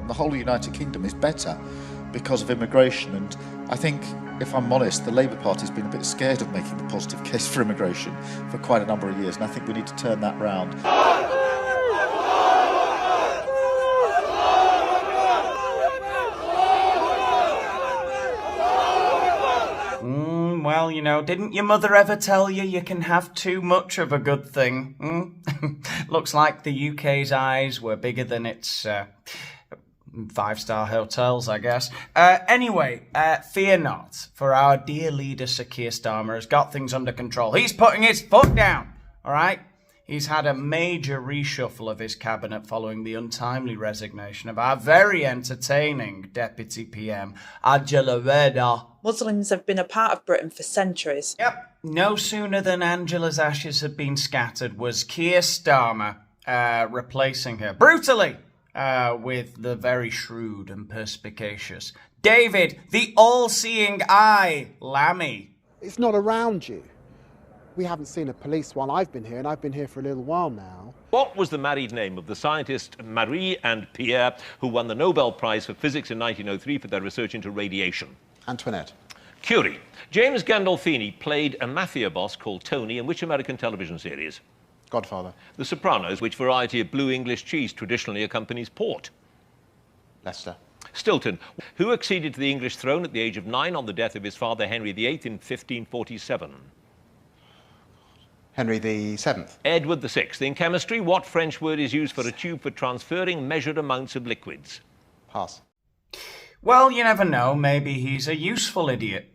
The whole of the United Kingdom is better because of immigration, and I think, if I'm honest, the Labour Party's been a bit scared of making the positive case for immigration for quite a number of years, and I think we need to turn that round. Well, you know, didn't your mother ever tell you you can have too much of a good thing? Looks like the UK's eyes were bigger than its five-star hotels, I guess. Anyway, fear not, for our dear leader Sir Keir Starmer has got things under control. He's putting his foot down, all right? He's had a major reshuffle of his cabinet following the untimely resignation of our very entertaining Deputy PM, Angela Reda. Muslims have been a part of Britain for centuries. Yep. No sooner than Angela's ashes had been scattered was Keir Starmer replacing her brutally with the very shrewd and perspicacious David, the all-seeing eye, Lammy. It's not around you. We haven't seen a police while I've been here, and I've been here for a little while now. What was the married name of the scientists Marie and Pierre who won the Nobel Prize for Physics in 1903 for their research into radiation? Antoinette. Curie. James Gandolfini played a mafia boss called Tony in which American television series? Godfather. The Sopranos. Which variety of blue English cheese traditionally accompanies port? Leicester. Stilton. Who acceded to the English throne at the age of 9 on the death of his father Henry VIII in 1547? Henry VII. Edward VI. In chemistry, what French word is used for a tube for transferring measured amounts of liquids? Pass. Well, you never know. Maybe he's a useful idiot.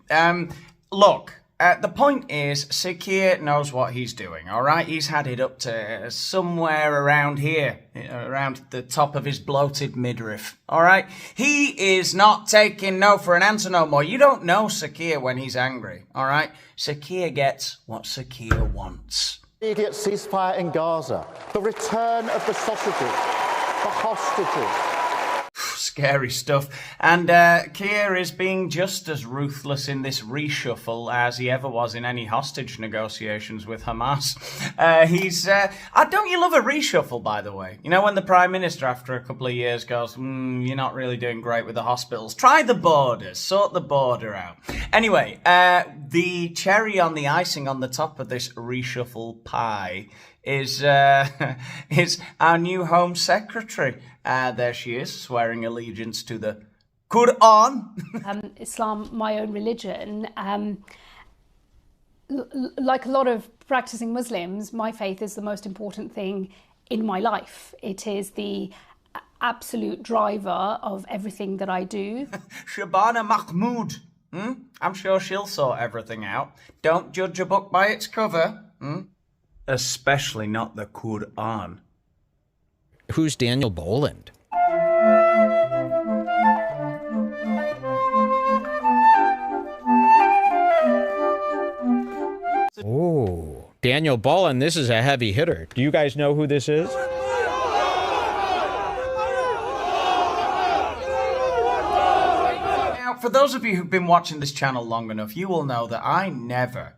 Look, the point is, Sir Keir knows what he's doing, all right? He's had it up to somewhere around here, around the top of his bloated midriff, all right? He is not taking no for an answer no more. You don't know Sir Keir when he's angry, all right? Sir Keir gets what Sir Keir wants. Immediate ceasefire in Gaza, the return of the sausages, the hostages. Scary stuff. And Keir is being just as ruthless in this reshuffle as he ever was in any hostage negotiations with Hamas. Don't you love a reshuffle, by the way? You know, when the Prime Minister, after a couple of years, goes, you're not really doing great with the hospitals. Try the borders. Sort the border out. Anyway, the cherry on the icing on the top of this reshuffle pie is our new Home Secretary. There she is, swearing allegiance to the Quran. Islam, my own religion. Like a lot of practicing Muslims, my faith is the most important thing in my life. It is the absolute driver of everything that I do. Shabana Mahmood. I'm sure she'll sort everything out. Don't judge a book by its cover. Especially not the Quran. Who's Daniel Boland? Oh, Daniel Boland, this is a heavy hitter. Do you guys know who this is? Now, for those of you who've been watching this channel long enough, you will know that I never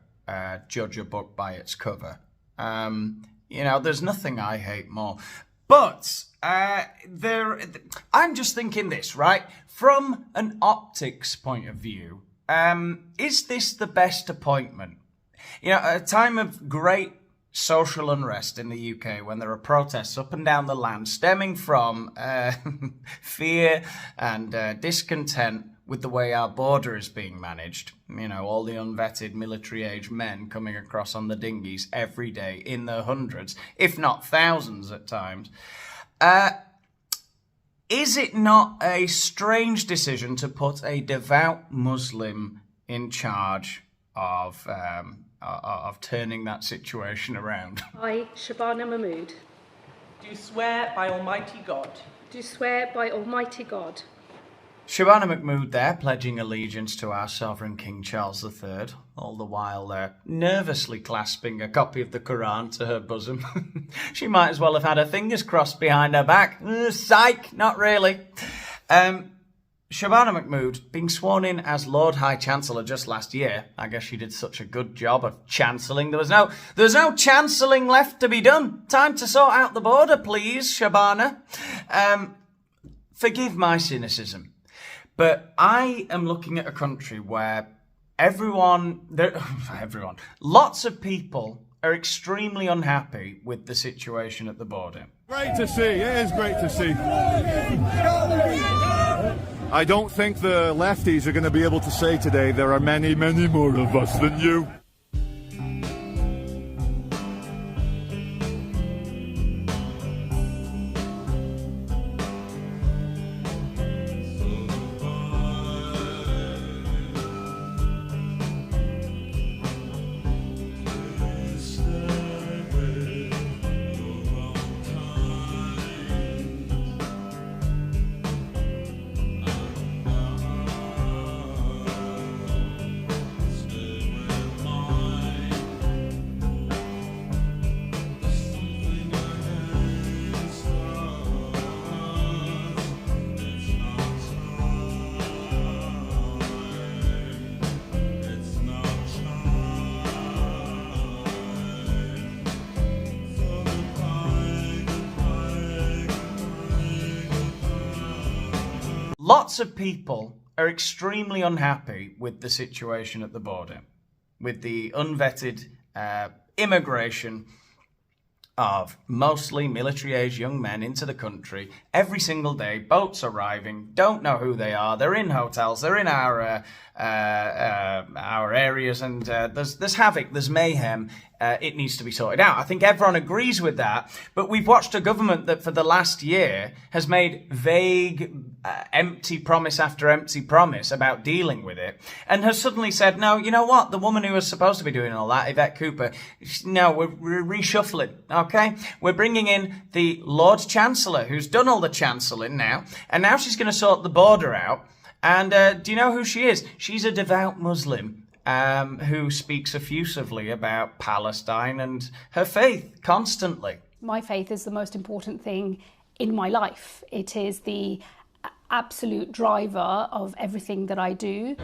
judge a book by its cover. You know, there's nothing I hate more. But I'm just thinking this, right? From an optics point of view, is this the best appointment? You know, at a time of great social unrest in the UK, when there are protests up and down the land stemming from fear and discontent with the way our border is being managed. You know, all the unvetted military-age men coming across on the dinghies every day in the hundreds, if not thousands at times. Is it not a strange decision to put a devout Muslim in charge of turning that situation around? I, Shabana Mahmood, do swear by Almighty God. do swear by Almighty God. Shabana Mahmood there, pledging allegiance to our sovereign King Charles III, all the while nervously clasping a copy of the Quran to her bosom. She might as well have had her fingers crossed behind her back. Psych, not really. Shabana Mahmood, being sworn in as Lord High Chancellor just last year. I guess she did such a good job of chancelling. There was no chancelling left to be done. Time to sort out the border, please, Shabana. forgive my cynicism, but I am looking at a country where lots of people are extremely unhappy with the situation at the border. Great to see. It is great to see. I don't think the lefties are going to be able to say today there are many, many more of us than you. Lots of people are extremely unhappy with the situation at the border, with the unvetted immigration of mostly military-aged young men into the country every single day. Boats arriving, don't know who they are. They're in hotels. They're in our areas, and there's havoc. There's mayhem. It needs to be sorted out. I think everyone agrees with that. But we've watched a government that for the last year has made vague, empty promise after empty promise about dealing with it, and has suddenly said, no, you know what? The woman who was supposed to be doing all that, Yvette Cooper, no, we're reshuffling. Okay, we're bringing in the Lord Chancellor, who's done all the chancelling now, and now she's going to sort the border out. And do you know who she is? She's a devout Muslim who speaks effusively about Palestine and her faith constantly. My faith is the most important thing in my life. It is the absolute driver of everything that I do.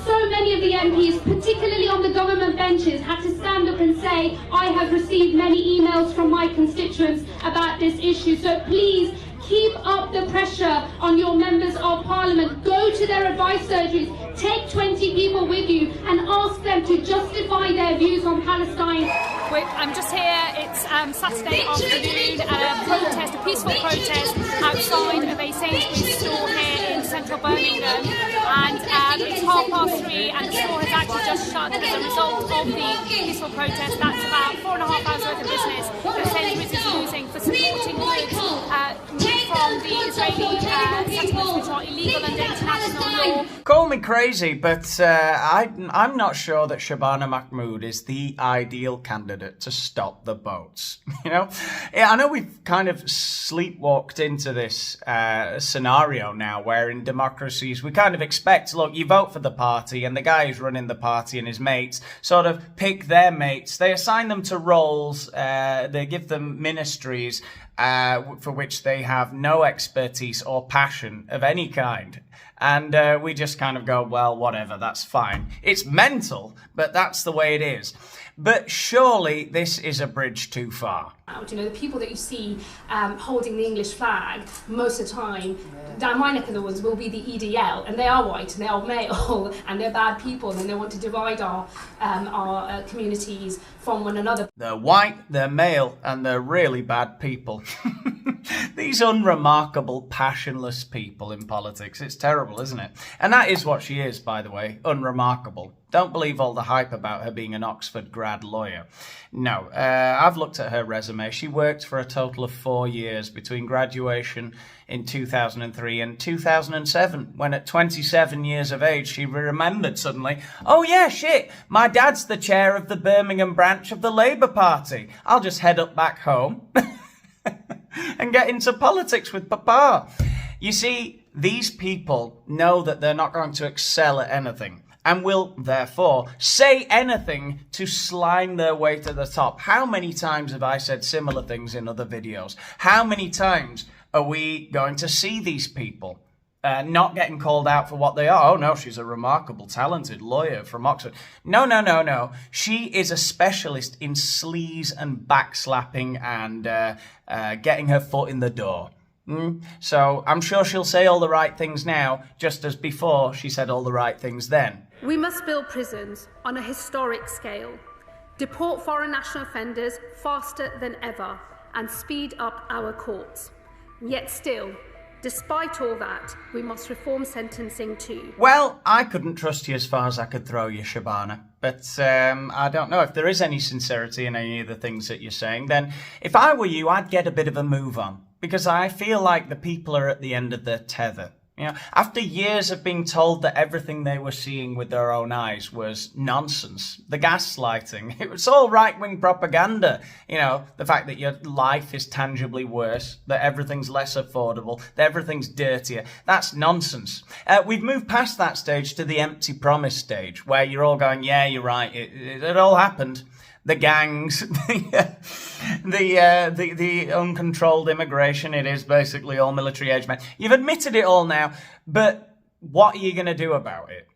So many of the MPs, particularly on the government benches, had to stand up and say, I have received many emails from my constituents about this issue. So please keep up the pressure on your members of parliament. Go to their advice surgeries, take 20 people with you and ask them to justify their views on Palestine. I'm just here, it's Saturday afternoon, a peaceful protest outside of a Sainsbury's store here in central Birmingham, and it's 3:30 and the store has actually just shut as a result of the peaceful protest. That's about 4.5 hours worth of business that Sainsbury's is losing for supporting goods from the Israeli settlements which are illegal under international law. Call me crazy, but I'm not sure that Shabana Mahmood is the ideal candidate to stop the boats. You know, yeah, I know we've kind of sleepwalked into this scenario now, where in democracies we kind of expect, look, you vote for the party, and the guy who's running the party and his mates sort of pick their mates. They assign them to roles. They give them ministries for which they have no expertise or passion of any kind. And we just kind of go, well, whatever, that's fine. It's mental, but that's the way it is. But surely this is a bridge too far. You know, the people that you see holding the English flag most of the time, down my neck of the woods, will be the EDL, and they are white and they are male and they're bad people, and they want to divide our communities from one another. They're white, they're male, and they're really bad people. These unremarkable, passionless people in politics. It's terrible, isn't it? And that is what she is, by the way, unremarkable. Don't believe all the hype about her being an Oxford grad lawyer. No, I've looked at her resume. She worked for a total of 4 years between graduation in 2003 and 2007, when at 27 years of age, she remembered suddenly, oh yeah, shit, my dad's the chair of the Birmingham branch of the Labour Party. I'll just head up back home and get into politics with Papa. You see, these people know that they're not going to excel at anything, and will, therefore, say anything to slime their way to the top. How many times have I said similar things in other videos? How many times are we going to see these people not getting called out for what they are? Oh, no, she's a remarkable, talented lawyer from Oxford. No, no, no, no. She is a specialist in sleaze and backslapping and getting her foot in the door. So I'm sure she'll say all the right things now, just as before she said all the right things then. We must build prisons on a historic scale, deport foreign national offenders faster than ever, and speed up our courts. Yet still, despite all that, we must reform sentencing too. Well, I couldn't trust you as far as I could throw you, Shabana. But I don't know if there is any sincerity in any of the things that you're saying. Then, if I were you, I'd get a bit of a move on. Because I feel like the people are at the end of their tether. You know, after years of being told that everything they were seeing with their own eyes was nonsense, the gaslighting, it was all right-wing propaganda. You know, the fact that your life is tangibly worse, that everything's less affordable, that everything's dirtier, that's nonsense. We've moved past that stage to the empty promise stage, where you're all going, yeah, you're right, it all happened. The gangs, the uncontrolled immigration, it is basically all military age men. You've admitted it all now, but what are you going to do about it?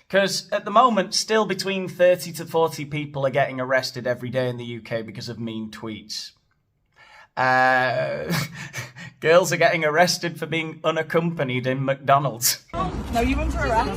Because at the moment, still between 30 to 40 people are getting arrested every day in the UK because of mean tweets. Girls are getting arrested for being unaccompanied in McDonald's. No, you went for a run.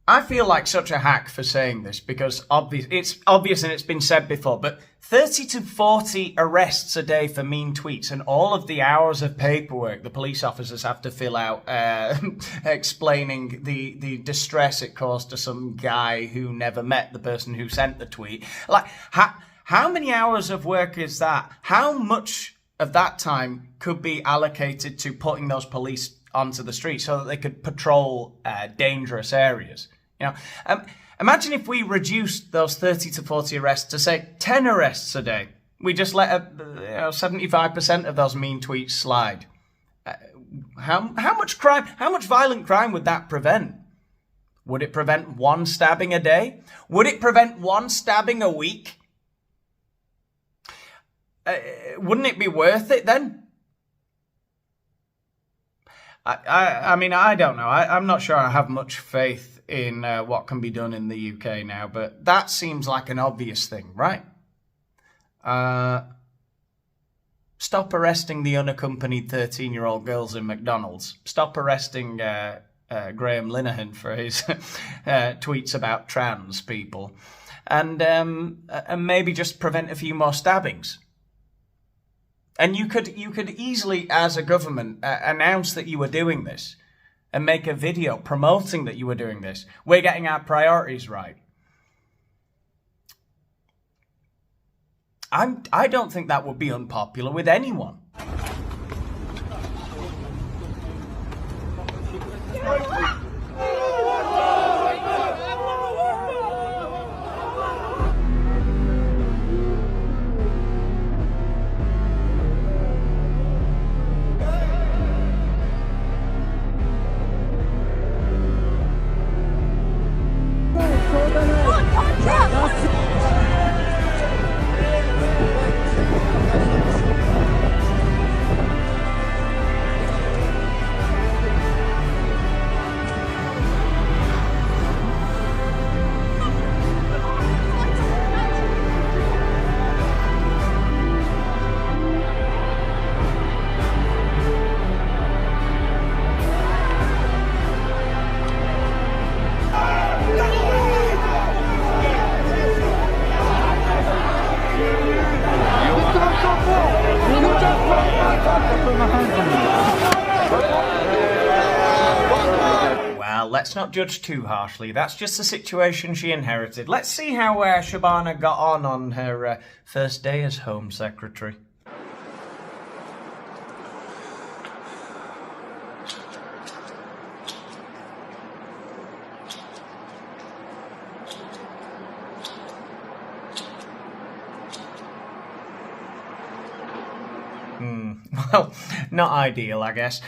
I feel like such a hack for saying this because it's obvious and it's been said before, but 30 to 40 arrests a day for mean tweets and all of the hours of paperwork the police officers have to fill out explaining the distress it caused to some guy who never met the person who sent the tweet. Like, how many hours of work is that? How much of that time could be allocated to putting those police onto the street so that they could patrol dangerous areas? You know, imagine if we reduced those 30 to 40 arrests to, say, 10 arrests a day. We just let 75% of those mean tweets slide. How much crime, how much violent crime would that prevent? Would it prevent one stabbing a day? Would it prevent one stabbing a week? Wouldn't it be worth it then? I mean, I don't know. I'm not sure I have much faith in what can be done in the UK now, but that seems like an obvious thing, right? Stop arresting the unaccompanied 13-year-old girls in McDonald's. Stop arresting Graham Linehan for his tweets about trans people. And maybe just prevent a few more stabbings. And you could easily, as a government, announce that you were doing this and make a video promoting that you were doing this. We're getting our priorities right. I don't think that would be unpopular with anyone. Well, let's not judge too harshly. That's just the situation she inherited. Let's see how Shabana got on her first day as Home Secretary. Well, not ideal, I guess.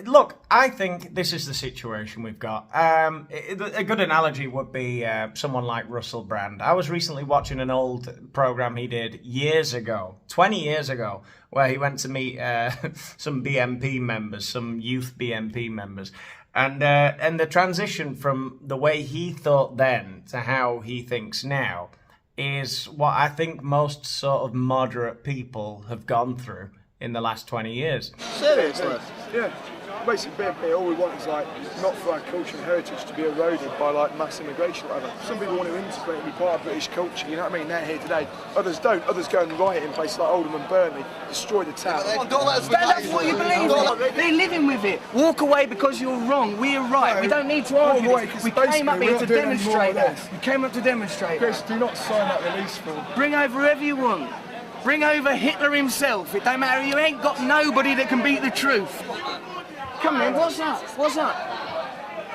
Look, I think this is the situation we've got. A good analogy would be someone like Russell Brand. I was recently watching an old program he did years ago, 20 years ago, where he went to meet some BNP members, some youth BNP members. And the transition from the way he thought then to how he thinks now is what I think most sort of moderate people have gone through in the last 20 years. Seriously? Yeah. Basically, BNP, all we want is like not for our culture and heritage to be eroded by like mass immigration or whatever. Some people want to integrate and be part of British culture, you know what I mean? They're here today. Others don't. Others go and riot in places like Oldham and Burnley, destroy the town. That's what you believe in. They're living with it. Walk away because you're wrong. We're right. No, we don't need to argue this. We came up here to demonstrate that. We came up to demonstrate Chris, that. do not sign that release form. Bring over whoever you want. Bring over Hitler himself. It don't matter. You ain't got nobody that can beat the truth. Come on, what's up? What's up?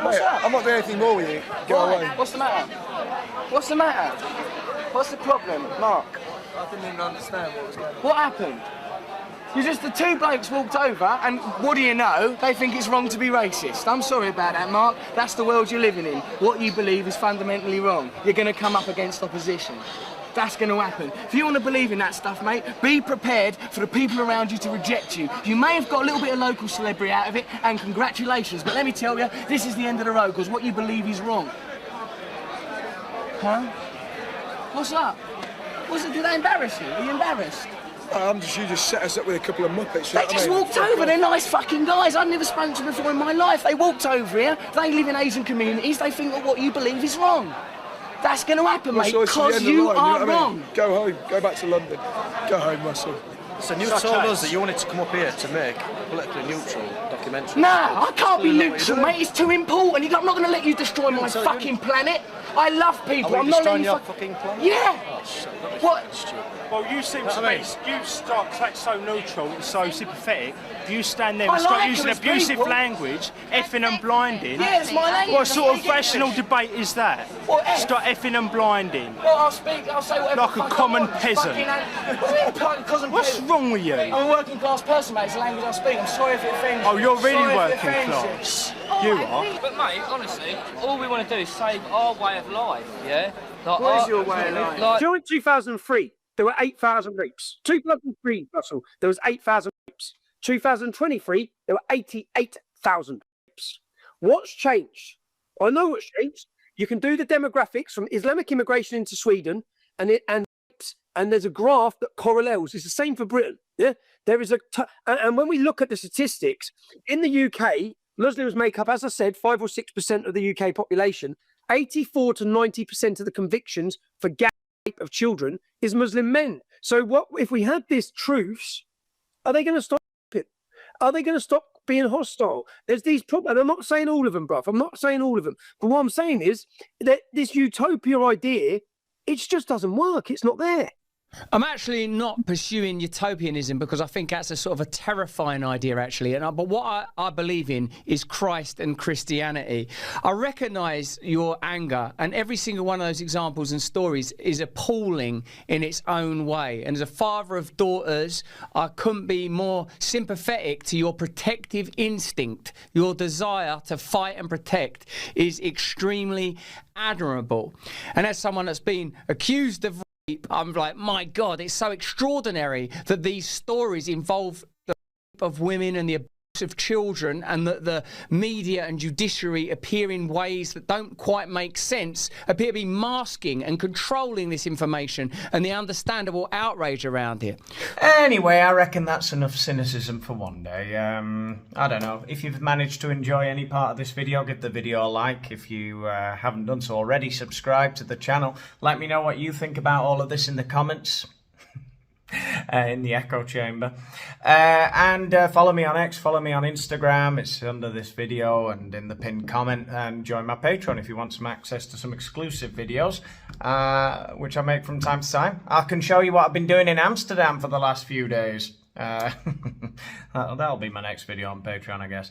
What's up? I'm not doing anything more with you. Go away. What's the matter? What's the matter? What's the problem, Mark? I didn't even understand what was going on. What happened? The two blokes walked over, and what do you know? They think it's wrong to be racist. I'm sorry about that, Mark. That's the world you're living in. What you believe is fundamentally wrong. You're going to come up against opposition. That's going to happen. If you want to believe in that stuff, mate, be prepared for the people around you to reject you. You may have got a little bit of local celebrity out of it, and congratulations, but let me tell you, this is the end of the road, because what you believe is wrong. Huh? What's up? Did they embarrass you? Are you embarrassed? You just set us up with a couple of muppets. They just walked over. They're nice fucking guys. I've never spoken to them before in my life. They walked over here. They live in Asian communities. They think that what you believe is wrong. That's going to happen, mate, because you are wrong. Go home. Go back to London. Go home, Russell. So you told us that you wanted to come up here to make a politically neutral documentary. No, I can't be neutral, mate. It's too important. I'm not going to let you destroy my fucking planet. I love people. I'm not letting you fucking planet. Yeah. What? Well, you seem to be. You start so neutral and so sympathetic. You stand there and start using abusive language, effing and blinding. Yeah, it's my language. What sort of rational debate is that? Start effing and blinding. Well, I'll say whatever. Like a common peasant. What's wrong with you? I'm a working class person, mate. It's the language I speak. I'm sorry if it offends you. Oh, you're really working class. You are. But mate, honestly, all we want to do is save our way of life, yeah? What is your way of life? During 2003, there were 8,000 rapes. 2003, Russell, there was 8,000 rapes. 2023, there were 88,000 rapes. What's changed? I know what's changed. You can do the demographics from Islamic immigration into Sweden, and there's a graph that correlates. It's the same for Britain. Yeah, there is and when we look at the statistics in the UK, Muslims make up, as I said, 5 or 6% of the UK population. 84 to 90% of the convictions for rape of children is Muslim men. So what if we had these truths? Are they going to stop it? Are they going to stop being hostile? There's these problems. I'm not saying all of them, bruv. I'm not saying all of them. But what I'm saying is that this utopia idea, it just doesn't work. It's not there. I'm actually not pursuing utopianism because I think that's a sort of a terrifying idea, actually. But what I believe in is Christ and Christianity. I recognise your anger, and every single one of those examples and stories is appalling in its own way. And as a father of daughters, I couldn't be more sympathetic to your protective instinct. Your desire to fight and protect is extremely admirable. And as someone that's been accused of I'm like, my God, it's so extraordinary that these stories involve the rape of women and the abuse of children, and that the media and judiciary appear in ways that don't quite make sense, appear to be masking and controlling this information and the understandable outrage around it. Anyway, I reckon that's enough cynicism for one day. I don't know. If you've managed to enjoy any part of this video, give the video a like. If you haven't done so already, subscribe to the channel. Let me know what you think about all of this in the comments. In the echo chamber, and follow me on X, follow me on Instagram. It's under this video and in the pinned comment, and join my Patreon if you want some access to some exclusive videos which I make from time to time. I can show you what I've been doing in Amsterdam for the last few days. That'll be my next video on Patreon, I guess.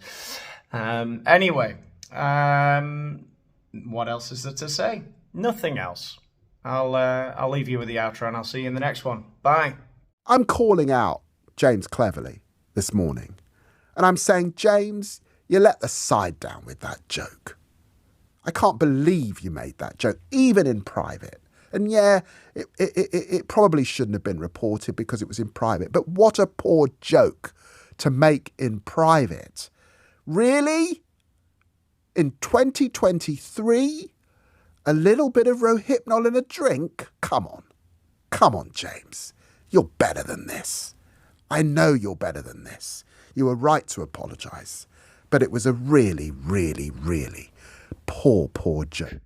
Anyway, what else is there to say? Nothing else. I'll leave you with the outro, and I'll see you in the next one. Bye. I'm calling out James Cleverly. this morning. And I'm saying, James, you let the side down with that joke. I can't believe you made that joke, even in private. And yeah, it probably shouldn't have been reported because it was in private. But what a poor joke to make in private. Really? In 2023? A little bit of Rohypnol in a drink? Come on. Come on, James. You're better than this. I know you're better than this. You were right to apologise. But it was a really, really, really poor joke.